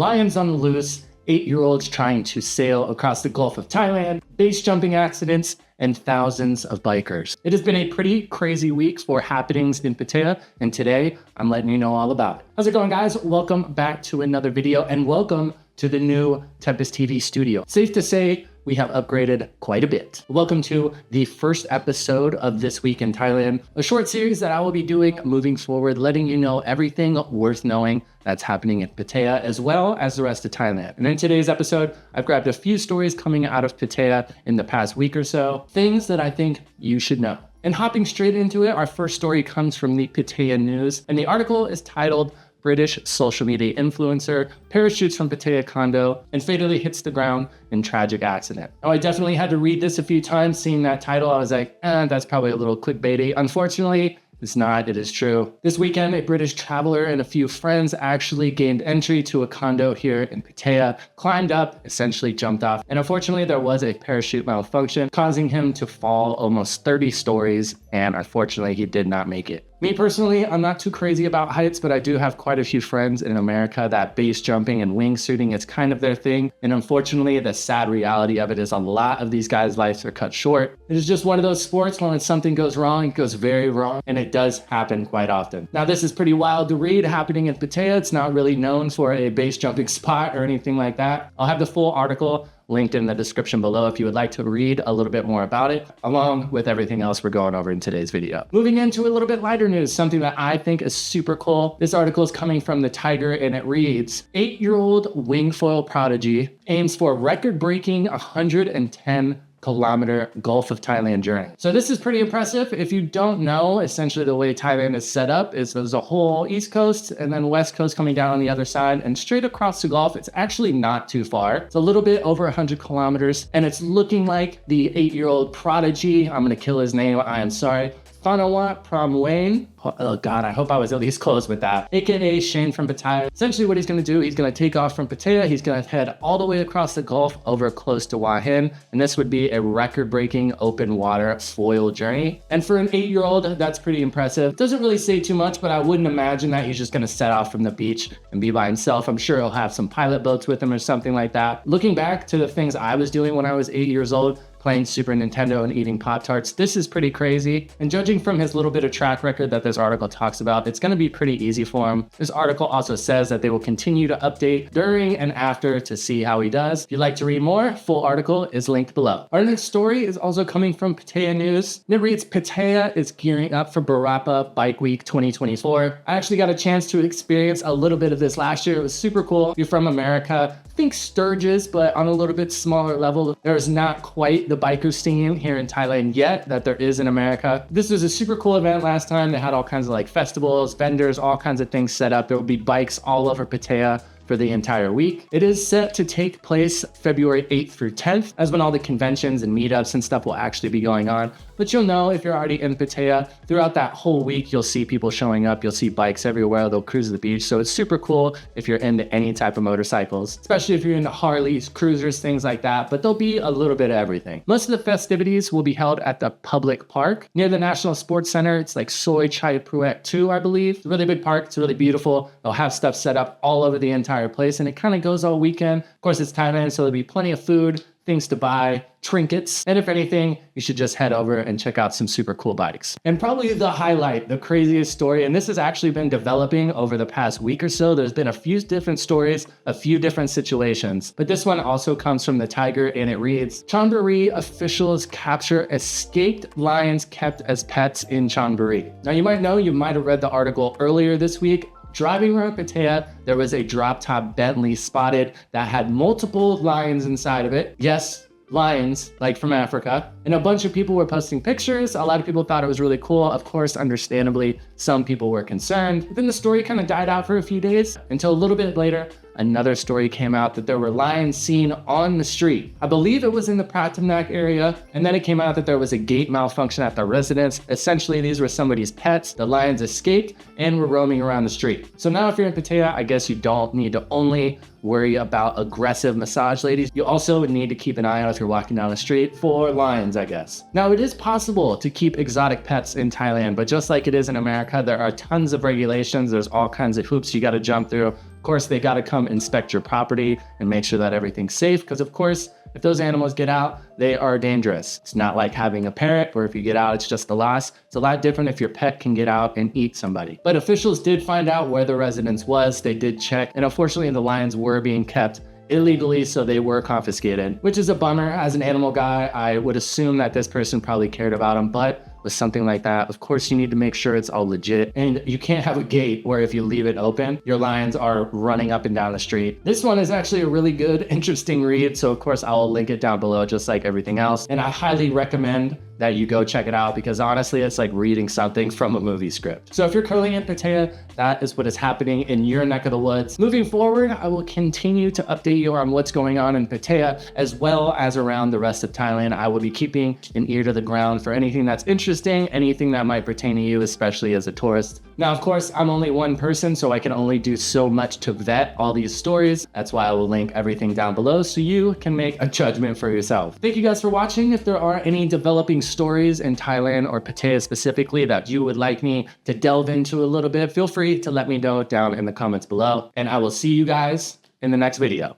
lions on the loose, 8-year-olds trying to sail across the Gulf of Thailand, base jumping accidents, and thousands of bikers. It has been a pretty crazy week for happenings in Pattaya, and today I'm letting you know all about it. How's it going, guys? Welcome back to another video, and welcome to the new Tempus TV studio. Safe to say, we have upgraded quite a bit. Welcome to the first episode of This Week in Thailand, a short series that I will be doing moving forward, letting you know everything worth knowing that's happening in Pattaya as well as the rest of Thailand. And in today's episode, I've grabbed a few stories coming out of Pattaya in the past week or so, things that I think you should know. And hopping straight into it, our first story comes from the Pattaya News, and the article is titled British social media influencer parachutes from Pattaya condo and fatally hits the ground in tragic accident. Now, I definitely had to read this a few times. Seeing that title, I was like, that's probably a little clickbaity. Unfortunately, it's not, it is true. This weekend, a British traveler and a few friends actually gained entry to a condo here in Pattaya, climbed up, essentially jumped off, and unfortunately there was a parachute malfunction, causing him to fall almost 30 stories, and unfortunately he did not make it. Me personally, I'm not too crazy about heights, but I do have quite a few friends in America that base jumping and wingsuiting is kind of their thing. And unfortunately, the sad reality of it is a lot of these guys' lives are cut short. It is just one of those sports when something goes wrong, it goes very wrong, and it does happen quite often. Now, this is pretty wild to read happening in Pattaya. It's not really known for a base jumping spot or anything like that. I'll have the full article linked in the description below if you would like to read a little bit more about it, along with everything else we're going over in today's video. Moving into a little bit lighter news, something that I think is super cool. This article is coming from the Thaiger, and it reads, 8-year-old wingfoil prodigy aims for record-breaking 110-kilometer Gulf of Thailand journey. So this is pretty impressive. If you don't know, essentially the way Thailand is set up is there's a whole East Coast and then West Coast coming down on the other side, and straight across the Gulf, it's actually not too far. It's a little bit over 100 kilometers, and it's looking like the 8-year-old prodigy, I'm gonna kill his name, I am sorry, Thanawa Pramwain. Oh God, I hope I was at least close with that. AKA Shane from Pattaya. Essentially what he's gonna do, he's gonna take off from Pattaya, he's gonna head all the way across the Gulf over close to Hua Hin, and this would be a record-breaking open water foil journey. And for an 8-year-old, that's pretty impressive. Doesn't really say too much, but I wouldn't imagine that he's just gonna set off from the beach and be by himself. I'm sure he'll have some pilot boats with him or something like that. Looking back to the things I was doing when I was 8 years old, playing Super Nintendo and eating Pop-Tarts, this is pretty crazy. And judging from his little bit of track record that this article talks about, it's gonna be pretty easy for him. This article also says that they will continue to update during and after to see how he does. If you'd like to read more, full article is linked below. Our next story is also coming from Pattaya News. It reads, Pattaya is gearing up for Burapa Bike Week 2024. I actually got a chance to experience a little bit of this last year. It was super cool. If you're from America, think Sturgis, but on a little bit smaller level. There's not quite the biker scene here in Thailand yet that there is in America. This was a super cool event last time. They had all kinds of like festivals, vendors, all kinds of things set up. There will be bikes all over Pattaya for the entire week. It is set to take place February 8th through 10th, as when all the conventions and meetups and stuff will actually be going on. But you'll know if you're already in Pattaya, throughout that whole week, you'll see people showing up. You'll see bikes everywhere. They'll cruise the beach. So it's super cool if you're into any type of motorcycles, especially if you're into Harleys, cruisers, things like that. But there'll be a little bit of everything. Most of the festivities will be held at the public park near the National Sports Center. It's like Soi Chai Pruet 2, I believe. It's a really big park. It's really beautiful. They'll have stuff set up all over the entire place, and it kind of goes all weekend. Of course, it's Thailand, so there'll be plenty of food, things to buy, trinkets, and if anything, you should just head over and check out some super cool bikes. And probably the highlight, the craziest story, and this has actually been developing over the past week or so. There's been a few different stories, a few different situations, but this one also comes from the Thaiger, and it reads, Chonburi officials capture escaped lions kept as pets in Chonburi. Now you might know, you might have read the article earlier this week. Driving around Pattaya, there was a drop-top Bentley spotted that had multiple lions inside of it. Yes, lions, like from Africa. And a bunch of people were posting pictures. A lot of people thought it was really cool. Of course, understandably, some people were concerned. But then the story kind of died out for a few days until a little bit later, another story came out that there were lions seen on the street. I believe it was in the Pratamnak area, and then it came out that there was a gate malfunction at the residence. Essentially, these were somebody's pets. The lions escaped and were roaming around the street. So now if you're in Pattaya, I guess you don't need to only worry about aggressive massage ladies. You also would need to keep an eye out if you're walking down the street for lions, I guess. Now, it is possible to keep exotic pets in Thailand, but just like it is in America, there are tons of regulations. There's all kinds of hoops you got to jump through. Of course, they got to come inspect your property and make sure that everything's safe, because of course, if those animals get out, they are dangerous. It's not like having a parrot where if you get out, it's just a loss. It's a lot different if your pet can get out and eat somebody. But officials did find out where the residence was. They did check, and unfortunately, the lions were being kept illegally, so they were confiscated, which is a bummer. As an animal guy, I would assume that this person probably cared about them, but with something like that, of course, you need to make sure it's all legit. And you can't have a gate where if you leave it open, your lions are running up and down the street. This one is actually a really good, interesting read. So of course, I'll link it down below, just like everything else. And I highly recommend that you go check it out, because honestly, it's like reading something from a movie script. So if you're currently in Pattaya, that is what is happening in your neck of the woods. Moving forward, I will continue to update you on what's going on in Pattaya, as well as around the rest of Thailand. I will be keeping an ear to the ground for anything that's interesting, anything that might pertain to you, especially as a tourist. Now, of course, I'm only one person, so I can only do so much to vet all these stories. That's why I will link everything down below so you can make a judgment for yourself. Thank you guys for watching. If there are any developing stories in Thailand or Pattaya specifically that you would like me to delve into a little bit, feel free to let me know down in the comments below. And I will see you guys in the next video.